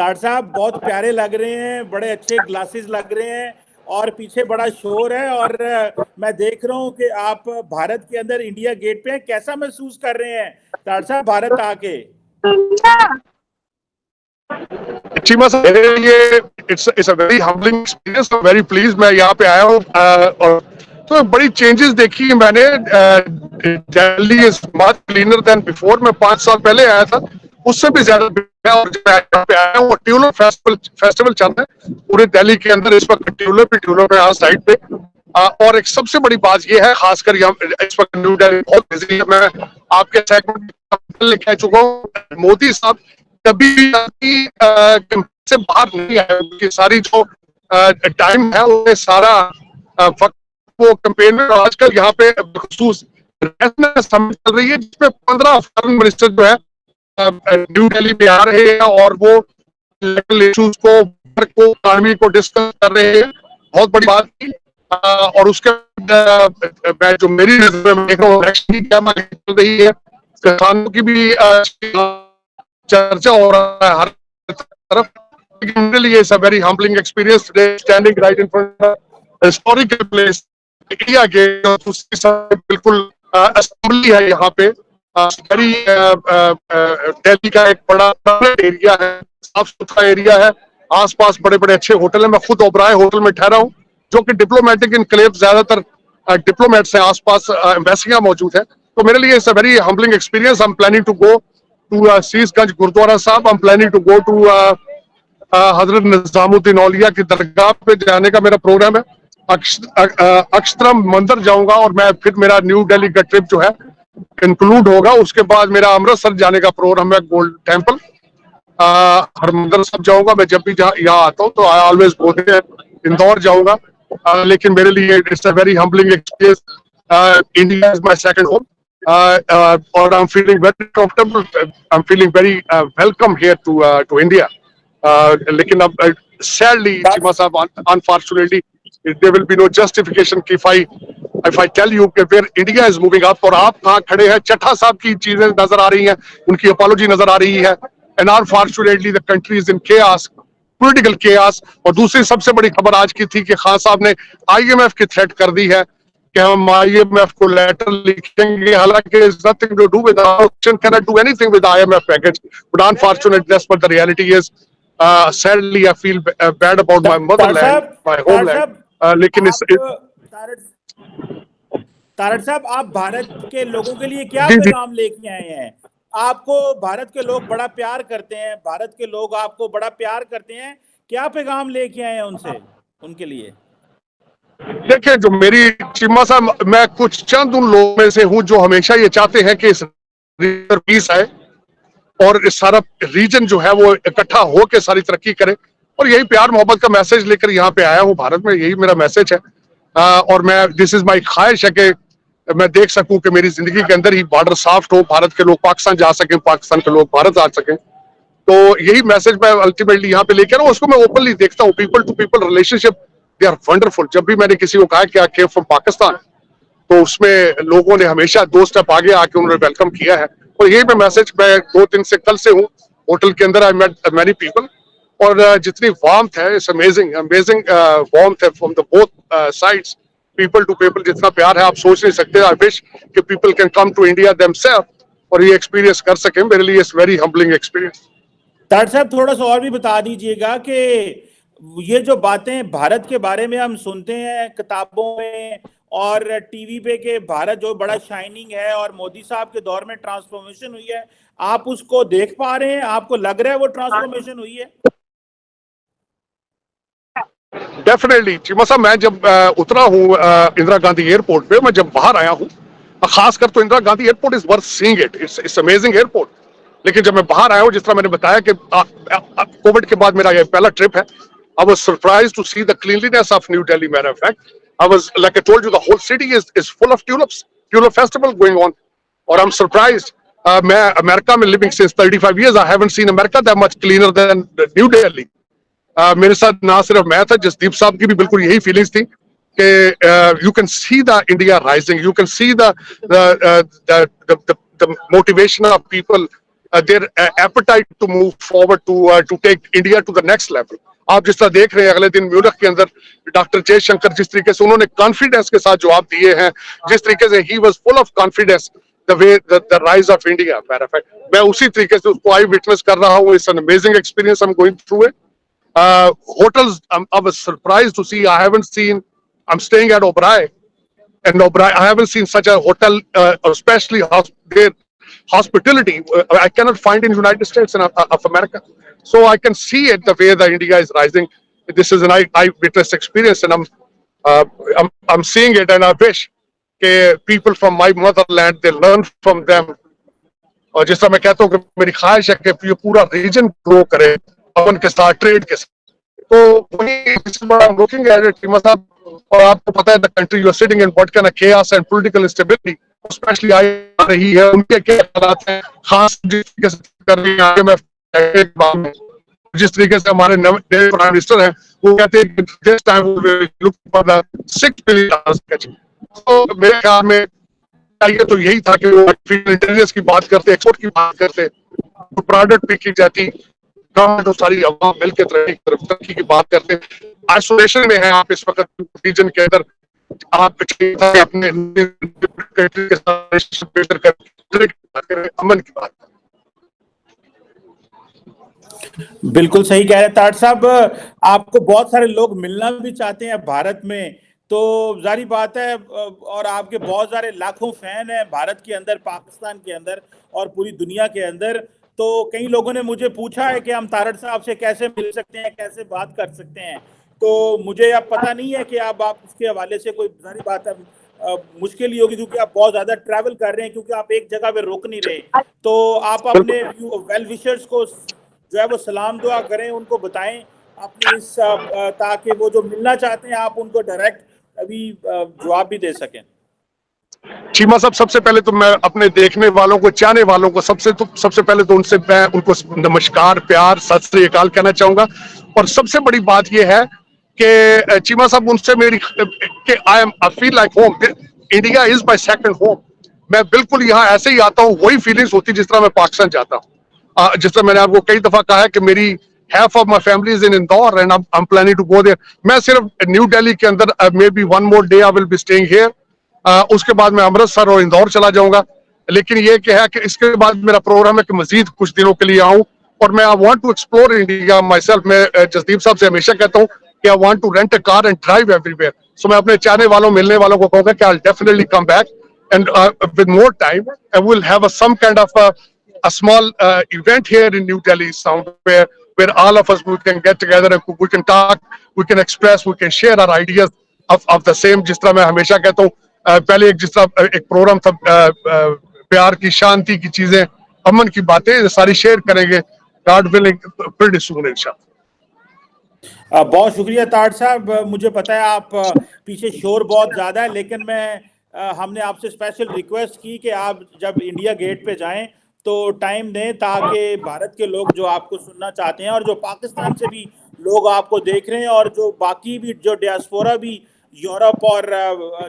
तार साहब बहुत प्यारे लग रहे हैं, बड़े अच्छे ग्लासेस लग रहे हैं और पीछे बड़ा शोर है। और मैं देख रहा हूँ कि आप भारत के अंदर इंडिया गेट पे हैं। कैसा महसूस कर रहे हैं तार साहब भारत आके? चीमा साहब, मेरे लिए it's a very humbling experience. Very please मैं यहाँ पे आया हूँ और तो बड़ी चेंजेस देखी है मैंने। Delhi is much cleaner then before. मैं 5 साल पहले आया था, उससे भी ज्यादा। और जब मैं यहाँ पे आया हूँ, ट्यूलिप फेस्टिवल चल रहा है पूरे दिल्ली के अंदर इस वक्त। ट्यूलिप है यहाँ साइड पे। और एक सबसे बड़ी बात यह है, खासकर यहाँ इस वक्त न्यू दिल्ली बहुत बिजी है। मैं आपके सेगमेंट कह चुका हूँ, मोदी साहब कभी भी से बाहर नहीं आए। उनकी सारी जो टाइम है उन्हें सारा वक्त वो कैंपेन में। आजकल यहाँ पे खसूस समिट चल रही है जिसमें 15 फॉरेन मिनिस्टर जो है न्यू दिल्ली में आ रहे हैं और वो लोकल इश्यूज को इकोनॉमी को डिस्कस कर रहे हैं। बहुत बड़ी बात थी। और उसके मैं जो मेरी नजर में देख रहा हूँ चल रही है, किसानों की भी चर्चा हो रहा है हर तरफ। It's a very humbling experience today, standing right in front of historical place India Gate. बिल्कुल असेंबली है यहाँ पे। वेरी दिल्ली का एक बड़ा एरिया है, साफ सुथरा एरिया है। आसपास बड़े बड़े अच्छे होटल है। मैं खुद ओबराय होटल में ठहरा हूँ, जो कि डिप्लोमेटिक इनक्लेव, ज्यादातर डिप्लोमेट्स हैं आसपास, एम्बेसियां मौजूद है। तो मेरे लिए it's a very humbling experience. I am planning to go to Sheeshganj gurdwara Sahib. I am planning to go to Hazrat Nizamuddin औलिया की दरगाह पे जाने का मेरा प्रोग्राम है। अक्षतरम मंदिर जाऊंगा और मैं फिर मेरा न्यू दिल्ली का ट्रिप जो है इंक्लूड होगा। उसके बाद मेरा अमृतसर जाने का प्रोग्राम है, गोल्ड टेम्पल, हरमंदिर साहब जाऊंगा। मैं जब भी यहाँ आता हूँ तो I always go there. Indore जाऊंगा। लेकिन मेरे लिए it's a very humbling experience. India is my second home. और I am feeling very comfortable, I am feeling very welcome here to India. लेकिन अब sadly, Chima Sahab, unfortunately, there will be no justification if I tell you कि where India is moving up। और आप कहाँ खड़े हैं, चट्टा साहब की चीजें नजर आ रही हैं, उनकी अपॉलॉजी नजर आ रही है। And unfortunately, the country is in chaos, political chaos। और दूसरी सबसे बड़ी खबर आज की थी कि खान साहब ने IMF की थ्रेट कर दी है कि हम IMF को लेटर लिखेंगे। हालांकि nothing to do with our option, cannot do anything with IMF package, but unfortunately that's what the reality is। Sadly I feel bad about my motherland, my homeland। लेकिन इस तारड़ साहब, आप भारत के लोगों के लिए क्या पैगाम लेके आए हैं? आपको भारत के लोग बड़ा प्यार करते हैं, भारत के लोग आपको बड़ा प्यार करते हैं। क्या पैगाम लेके आए हैं उनसे, उनके लिए? देखिए, जो मेरी चिम्मा साहब, मैं कुछ चंद उन लोगों में से हूं जो हमेशा ये चाहते हैं कि इस पीस आए और इस सारा रीजन जो है वो इकट्ठा होकर सारी तरक्की करे। और यही प्यार मोहब्बत का मैसेज लेकर यहाँ पे आया हूँ भारत में। यही मेरा मैसेज है। और मैं दिस इज माई ख्वाहिश है कि मैं देख सकूं कि मेरी जिंदगी के अंदर ही बॉर्डर सॉफ्ट हो, भारत के लोग पाकिस्तान जा सकें, पाकिस्तान के लोग भारत आ सकें। तो यही मैसेज मैं अल्टीमेटली यहाँ पे लेकर आऊँ। उसको मैं ओपनली देखता हूँ। People to people relationship, they are wonderful. जब भी मैंने किसी को कहा कि आई केम फ्रॉम पाकिस्तान, तो उसमें लोगों ने हमेशा 2 स्टेप आगे आके उन्होंने वेलकम किया है। और यही मैं मैसेज, मैं 2-3 से कल से हूँ होटल के अंदर। आई मेट मैनी पीपल और जितनी वार्मथ है, इट्स अमेजिंग वार्मथ है from the both sides. People to people जितना प्यार है आप सोच नहीं सकते। आई विश कि people can come to India themselves और ये एक्सपीरियंस कर सकें। मेरे लिए it's very humbling experience. Tarar साहब, थोड़ा सा और भी बता दीजिएगा कि ये जो बातें भारत के बारे में हम सुनते हैं किताबों में और टीवी पे के भारत जो बड़ा शाइनिंग है और मोदी साहब के दौर में ट्रांसफॉर्मेशन हुई है, आप उसको देख पा रहे हैं? आपको लग रहा है वो ट्रांसफॉर्मेशन हुई है? डेफिनेटली चिमा साहब, मैं जब उतरा हूँ इंदिरा गांधी एयरपोर्ट पे, मैं जब बाहर आया हूँ, खासकर तो Indira Gandhi airport is worth seeing it. It's amazing airport. लेकिन जब मैं बाहर आया हूँ, जिस तरह मैंने बताया कि कोविड के बाद मेरा ये पहला ट्रिप है, I was surprised to see the cleanliness of New Delhi. Matter of fact, I was, like I told you, the whole city is full of tulips, tulip festival going on. और I'm surprised. मैं America में living since 35 years, I haven't seen America that much cleaner than New Delhi। मेरे साथ ना सिर्फ मैं था, जसदीप साहब की भी बिल्कुल यही फीलिंग्स थी कि you can see the India rising, you can see the motivation of people their appetite to move forward to take India to the next level. आप जिस तरह देख रहे हैं अगले दिन म्यूनिख के अंदर डॉक्टर जयशंकर जिस तरीके से उन्होंने कॉन्फिडेंस के साथ जवाब दिए हैं, जिस तरीके से he was full of confidence the way the rise of India, matter of fact मैं उसी तरीके से उसको आई विटनेस कर रहा हूँ. It's an amazing experience, I am going through it. Hotels, I was surprised to see. I haven't seen. I'm staying at Oberoi, and Oberoi, I haven't seen such a hotel, especially their hospitality. I cannot find in United States and of America. So I can see it the way that India is rising. This is an eyewitness experience, and I'm seeing it, and I wish people from my motherland they learn from them. और जिस तरह मैं कहता हूँ कि मेरी ख्वाहिश है कि ये पूरा रीजन ग्रो करे अमन के साथ, ट्रेड के साथ. तो वही लुकिंग एट इट टीमा साहब. और आपको पता है the country you are sitting in what kind of chaos and political instability specially आ रही है, उनके क्या हालात हैं, खास जिस तरीके से कर रही है. मैं जिस तरीके से हमारे नए प्राइम मिनिस्टर हैं वो कहते हैं कि this time we will look for the $6 billion. तो मेरे ख्याल में चाहिए तो यही था कि वो इंटेलिजेंस की बात करते, एक्सपोर्ट की बात करते, तो प्रोडक्ट पे की जाती, गवर्नमेंट और सारी अवाम मिलकर तरक्की की बात करते. आइसोलेशन में है आप इस वक्त रीजन के अंदर, आप अपने कंट्री के साथ बेहतर करें, अमन की बात. बिल्कुल सही कह रहे हैं ताड़ साहब. आपको बहुत सारे लोग मिलना भी चाहते हैं भारत में, तो जारी बात है, और आपके बहुत सारे लाखों फैन हैं भारत के अंदर, पाकिस्तान के अंदर और पूरी दुनिया के अंदर. तो कई लोगों ने मुझे पूछा है कि हम तारड़ साहब से कैसे मिल सकते हैं, कैसे बात कर सकते हैं. तो मुझे अब पता नहीं है कि आप उसके हवाले से कोई जारी बात है मुश्किल ही होगी, क्योंकि आप बहुत ज्यादा ट्रैवल कर रहे हैं, क्योंकि आप एक जगह पे रुक नहीं रहे. तो आप अपने वेल विशर्स को जो है वो सलाम दुआ करें, उनको बताएं अपनी इस ताकि वो जो मिलना चाहते हैं आप उनको डायरेक्ट अभी जवाब भी दे सकें. चीमा साहब, सबसे पहले तो मैं अपने देखने वालों को, चाहने वालों को सबसे पहले तो मैं उनको नमस्कार, प्यार, सत श्री अकाल कहना चाहूंगा. और सबसे बड़ी बात यह है कि चीमा साहब उनसे मेरी कि I feel like home. India is my second home. मैं बिल्कुल यहाँ ऐसे ही आता हूँ, वही फीलिंग्स होती जिस तरह मैं पाकिस्तान जाता हूँ. जिस तरह मैंने आपको कई दफा कहा है कि मेरी half of my family is in Indore and I'm planning to go there. मैं सिर्फ न्यू दिल्ली के अंदर maybe one more day I will be staying here. उसके बाद मैं अमृतसर और इंदौर चला जाऊंगा. लेकिन ये क्या है कि इसके बाद मेरा प्रोग्राम है कि मजीद कुछ दिनों के लिए आऊं, और मैं I want to explore India myself. मैं जसदीप साहब से हमेशा कहता हूँ कि I want to rent a car and drive everywhere. So मैं अपने चाहने वालों, मिलने वालों को कहूंगा कि I will definitely come back and with more time and we'll have some kind of a small event here in New Delhi somewhere where all of us we can get together and we can talk, we can express, we can share our ideas of the same. जिस तरह मैं हमेशा कहता हूँ, पहले एक जिस तरह एक प्रोग्राम था प्यार की, शांति की चीजें, अमन की बातें सारी शेयर करेंगे. God willing, pretty soon इंशाल्लाह. बहुत शुक्रिया ताड़ साहब. मुझे पता है आप पीछे शोर बहुत ज्यादा है, लेकिन हमने आपसे स्पेशल रिक्वेस्ट की कि आप जब इंडिया गेट पे जाएं तो टाइम दें, ताकि भारत के लोग जो आपको सुनना चाहते हैं और जो पाकिस्तान से भी लोग आपको देख रहे हैं और जो बाकी भी जो डियास्पोरा भी यूरोप और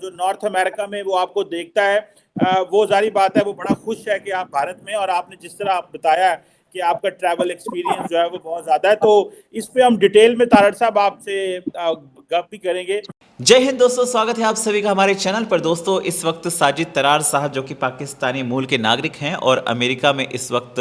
जो नॉर्थ अमेरिका में वो आपको देखता है, वो जारी बात है वो बड़ा खुश है कि आप भारत में, और आपने जिस तरह आप बताया कि आपका ट्रैवल एक्सपीरियंस जो है वो बहुत ज़्यादा है. तो इस पे हम डिटेल में तारड़ साहब आपसे गप भी करेंगे. जय हिंद दोस्तों, स्वागत है आप सभी का हमारे चैनल पर. दोस्तों, इस वक्त साजिद तरार साहब जो कि पाकिस्तानी मूल के नागरिक हैं और अमेरिका में इस वक्त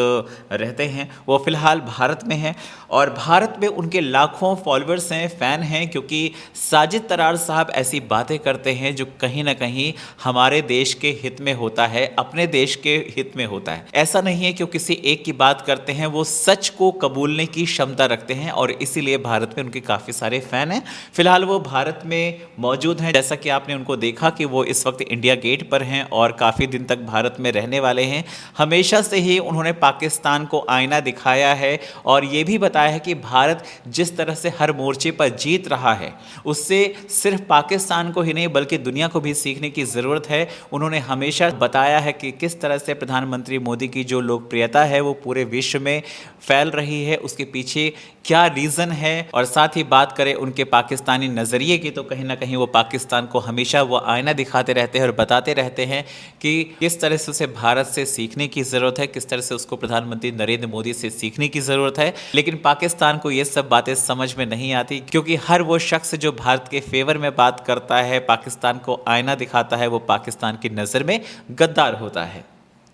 रहते हैं, वो फ़िलहाल भारत में हैं और भारत में उनके लाखों फॉलोअर्स हैं, फ़ैन हैं, क्योंकि साजिद तरार साहब ऐसी बातें करते हैं जो कहीं ना कहीं हमारे देश के हित में होता है, अपने देश के हित में होता है. ऐसा नहीं है कि वो किसी एक की बात करते हैं, वो सच को कबूलने की क्षमता रखते हैं और इसीलिए भारत में उनके काफ़ी सारे फ़ैन हैं. फिलहाल वो भारत में मौजूद हैं. जैसा कि आपने उनको देखा कि वो इस वक्त इंडिया गेट पर हैं और काफ़ी दिन तक भारत में रहने वाले हैं. हमेशा से ही उन्होंने पाकिस्तान को आईना दिखाया है और ये भी बताया है कि भारत जिस तरह से हर मोर्चे पर जीत रहा है, उससे सिर्फ पाकिस्तान को ही नहीं बल्कि दुनिया को भी सीखने की ज़रूरत है. उन्होंने हमेशा बताया है कि किस तरह से प्रधानमंत्री मोदी की जो लोकप्रियता है वो पूरे विश्व में फैल रही है, उसके पीछे क्या रीज़न है. और साथ ही बात करें उनके पाकिस्तानी नज़रिए की, तो कहीं ना ना कहीं वो पाकिस्तान को हमेशा वो आईना दिखाते रहते हैं और बताते रहते हैं कि किस तरह से उसे भारत से सीखने की ज़रूरत है, किस तरह से उसको प्रधानमंत्री नरेंद्र मोदी से सीखने की ज़रूरत है। लेकिन पाकिस्तान को ये सब बातें समझ में नहीं आती, क्योंकि हर वो शख्स जो भारत के फेवर में बात करता है, पाकिस्तान को आईना दिखाता है, वो पाकिस्तान की नज़र में गद्दार होता है।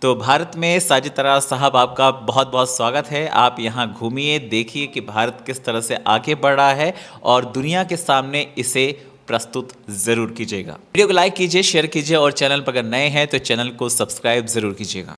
तो भारत में साजिद तरार साहब, आपका बहुत बहुत स्वागत है। आप यहाँ घूमिए, देखिए कि भारत किस तरह से आगे बढ़ रहा है और दुनिया के सामने इसे प्रस्तुत ज़रूर कीजिएगा। वीडियो को लाइक कीजिए, शेयर कीजिए और चैनल पर अगर नए हैं तो चैनल को सब्सक्राइब ज़रूर कीजिएगा।